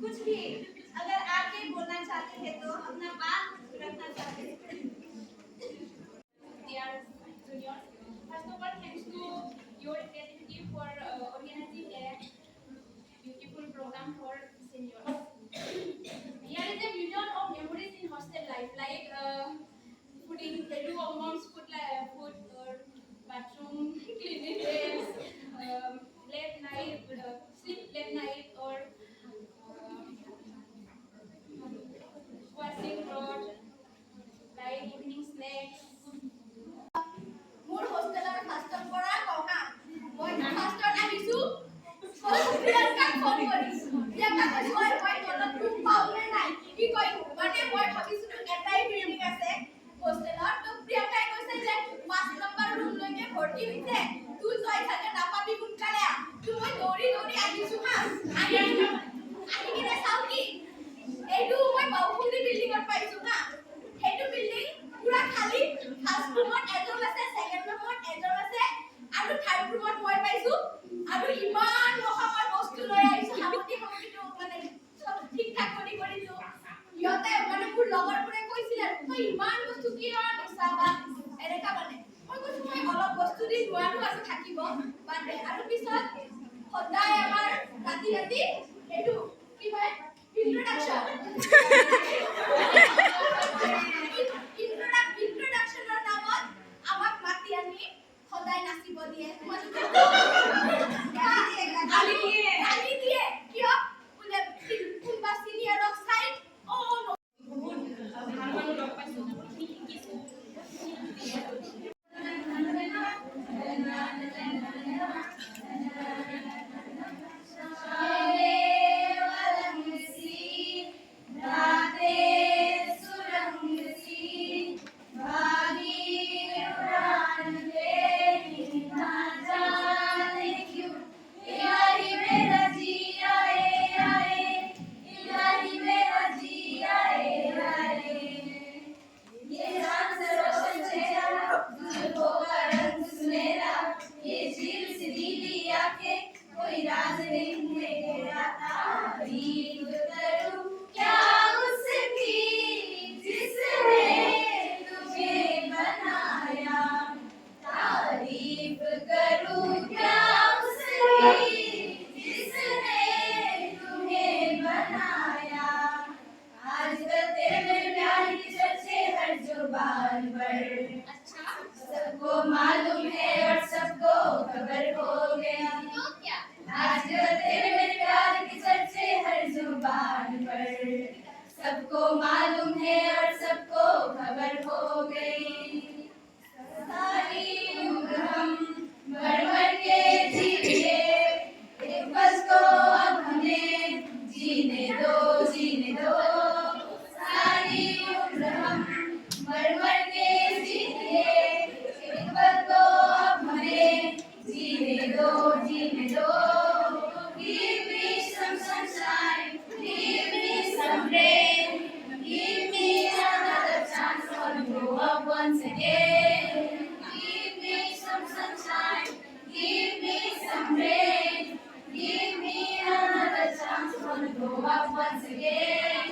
कुछ भी अगर आप ये बोलना चाहते हैं तो अपना बात रखना चाहते हैं। Dear juniors, first of all, thanks to your creativity for organizing a beautiful program for seniors. Here is a million of memories in hostel life, like putting do of mom's food or bathroom cleaning days, late night sleep late night or washing clothes, like evening snacks. More hosteler custom করা কওনা মই ফাস্টৰ আহিছো Priyanka phone কৰিছো প্ৰিয়ংকা কই মই তোলা খুব পাউনে নাই কি কই মানে মই ভাবিছো এটাই বিল্ডিং আছে হোস্টেলত তো প্ৰিয়ংকাই কৈছে যে 5 নম্বৰ ৰুম লৈকে ভৰ্তি হৈছে তুই জয় থাকে নাপাবি কোনকালে তুই মই দৌৰি দৌৰি আহিছো হা আহি কিনে চাও কি এইটো মই বাউফুলি বিল্ডিংত পাইছো হা এইটো বিল্ডিং পুৰা খালি ফাৰ্ষ্ট ৰুমত এজন আছে সেকেন্ড ৰুমত এজন আছে আৰু থাৰ্ড ৰুমত মই পাইছো আৰু ইমান মহামাৰ বস্তু লৈ আহিছো হামতি হামতিটো মানে সব ঠিক ঠাক কৰিছো ইহতে মানে মোৰ লগৰবোৰে কৈছিলে তই ইমান বস্তু কি আনিছা বা এনেকা মানে মই কৈছো মই অলপ বস্তু দি নোৱাৰো আৰু থাকিব বাট আৰু পিছত সদায় আমাৰ ৰাতি ৰাতি এইটো কি হয় introduction নামত আমাক মাতি আনি সদায় নাচিব দিয়ে গালি দিয়ে কিয় বোলে কোনবা সিনিয়ৰক চাই বহুত ভাল মানুহ লগ পাইছো শিকিছো सबको मालूम है और सबको खबर हो गया तो क्या आजकल तेरे मेरे प्यार की चर्चे हर जुबान पर सबको मालूम है और सबको खबर हो गई सारी उम्र हम भर भर के जिए एक पल को अब हमें जीने दो सारी उम्र हम भर भर के जिए एक पल को अब हमें जीने दो give me some sunshine give me some rain give me another chance to grow up once again give me some sunshine give me some rain give me another chance to grow up once again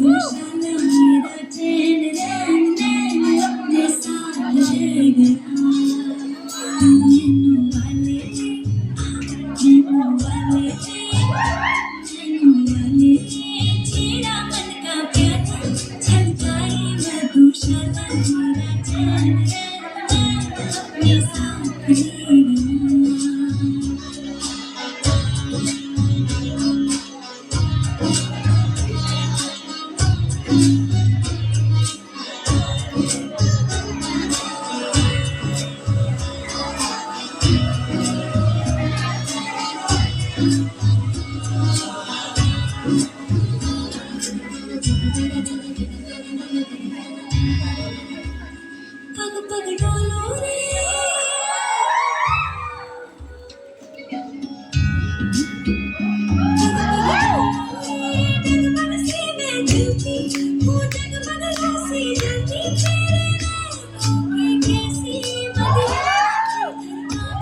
मधुशाला मेरा चैन रैन रैन अपने साथ ले गया nano वाले nano वाले nano वाले छेड़ा मन का प्याला छलकाई मधुशाला मेरा चैन रैन रैन अपने साथ ले गया पग पग डोलो रे डगमग सी मैं जलती वो डगमग सी जलती तेरे नैनों की कैसी मदिरा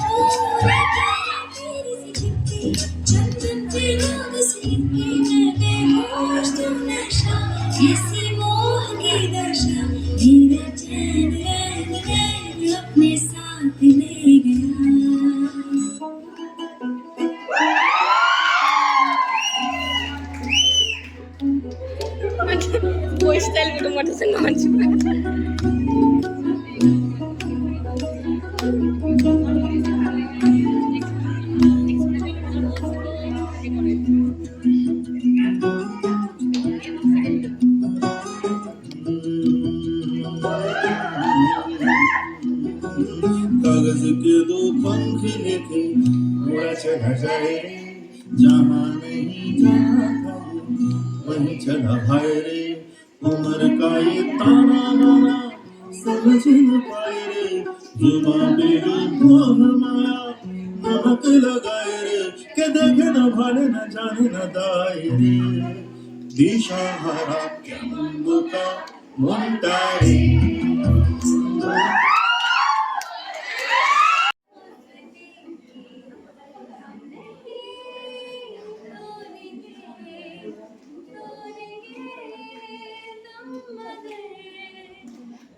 पूरा तेरी सी चिपकी चंदन के लोग सी के मैं बेहोश तू नशा ऐसी मोह की दशा मेरा चैन रैन रैन अपने साथ ले गया Hostel gitu mau disengaja कागज के दो पंख लेके उड़ा चला जाए रे जहाँ नहीं जाना था वहीं चला भाई रे उम्र का ये ताना बाना समझ न पाए रे जुबां पे जो मोह माया नमक लगाए रे के देखे न भाले न जाने न दाए रे दिशा हरा क्या मुंबो का मुंटारे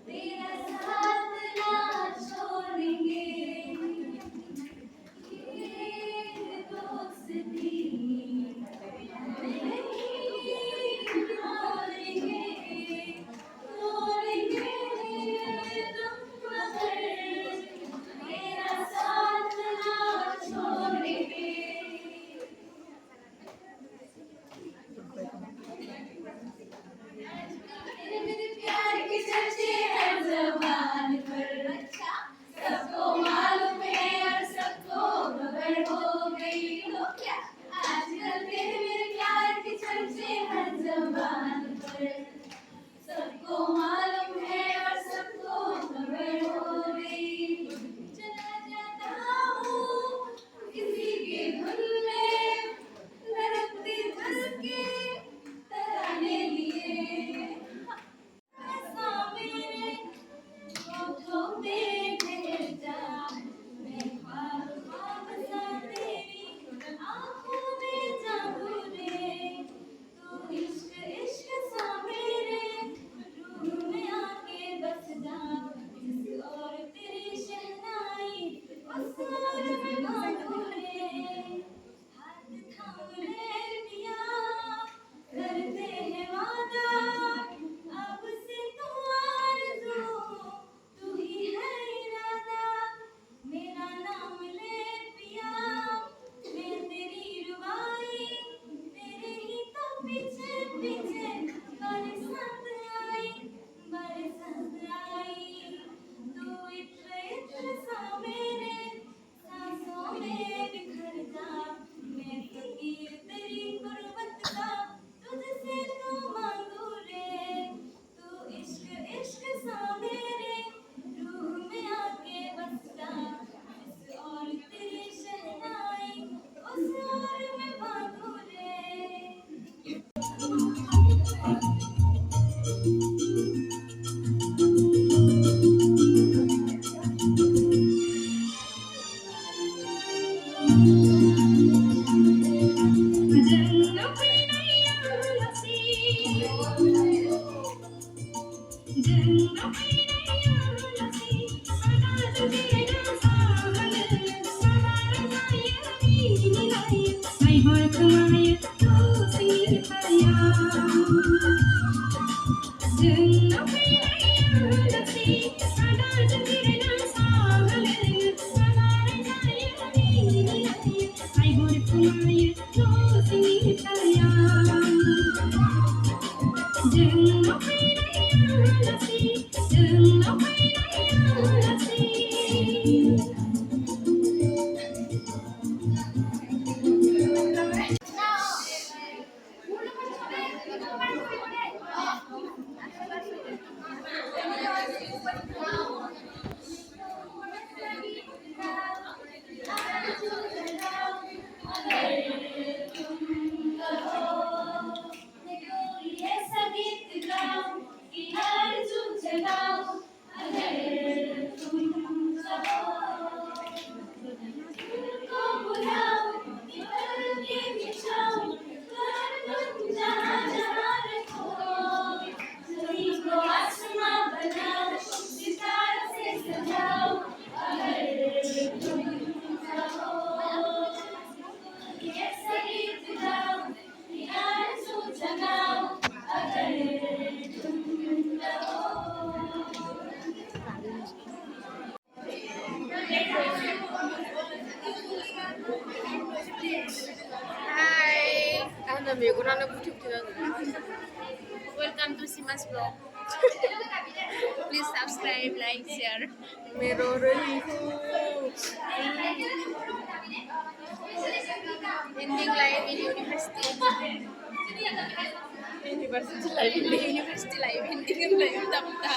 तेरा साथ ना छोड़ेंगे ये दोस्ती नहीं तोड़ेंगे तोड़ेंगे तुम मगर तेरा साथ ना छोड़ेंगे मेरे प्यार के चर्चे हैं ज़बान पर अच्छा सबको मालूम है और सबको खबर हो गई तो क्या आजकल मेरे प्यार के चर्चे हैं ज़बान पर सबको मालूम है और सबको खबर हो गई चला जाता हूँ किसी के धुन में धड़कती दिल के तराने लिए ऐसा मेरे होठों पे ठहर जा मैं ख्वाब ख्वाब सा तेरी आँखों में जाऊँ रे तू इश्क इश्क सा मेरे रूह ऐसा गीत गाओ कि हर झूम जगाओ अगर तुम चाहो तुमको बुलाओ कि पल के बिछाओ कर तुम जहाँ जहाँ रखो ज़मीन को आसमां बनाओ सितारों से सजाओ अगर तुम चाहो ऐसा गीत गाओ कि आरज़ू जगाओ अगर तुम चाहो Hi, ano amigo na nagbuti-buti na. Welcome to Sima's vlog. Please subscribe, like, share. Mirror ending live in university. University live ending live tamta.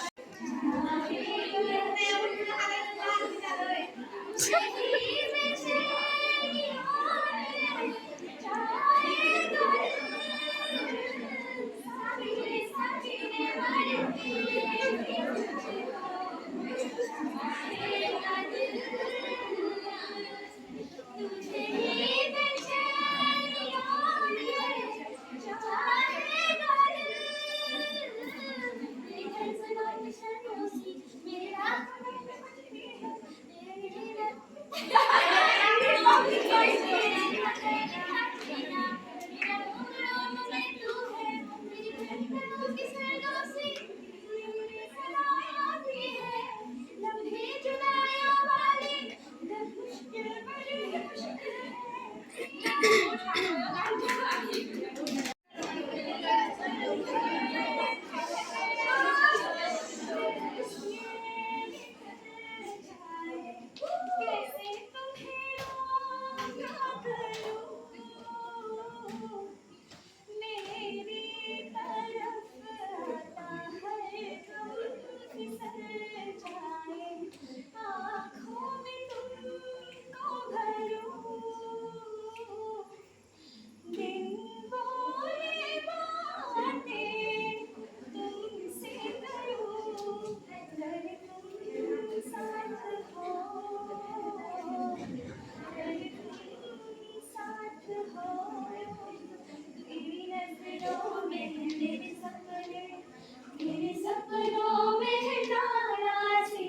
मेरे सपनों में नाराज़ी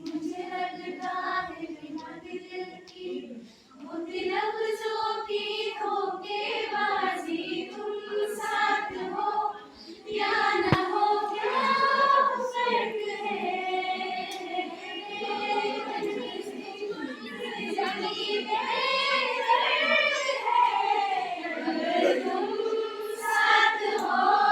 मुझे लगता है बिना दिल की होती लफ्ज़ों की धोखेबाज़ी तुम साथ हो या न हो क्या फर्क है ज़मीं पे दर्द है अगर तुम साथ हो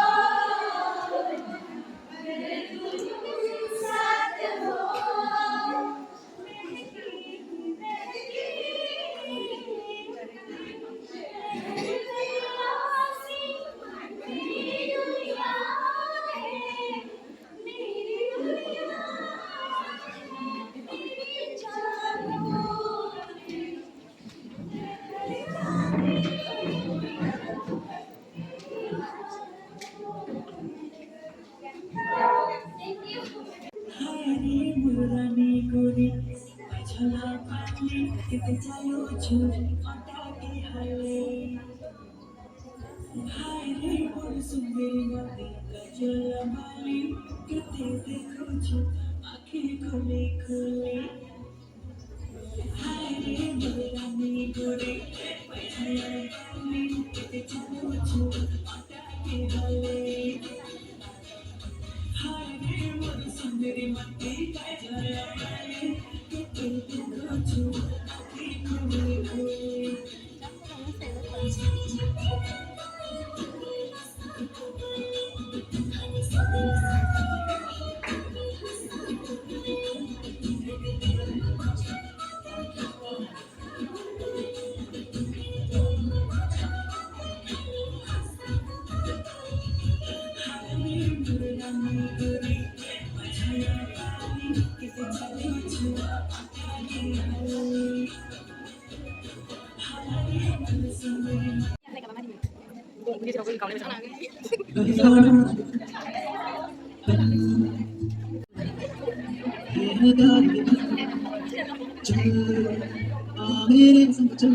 मेरे संग चल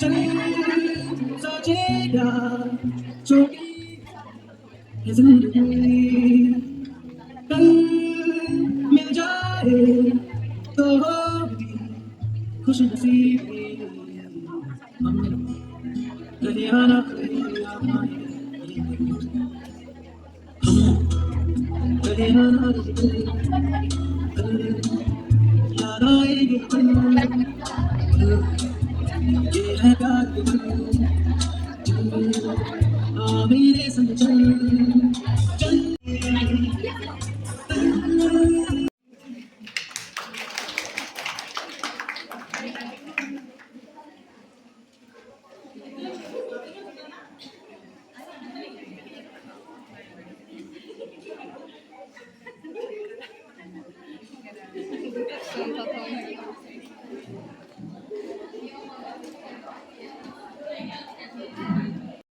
चल सजेगा छोटी है जिंदगी कल मिल जाए तो होगी खुश नसीबी हम कहीं आना कहीं आना कहीं आना याद आएगी ये है प्यार की मेरे संग चल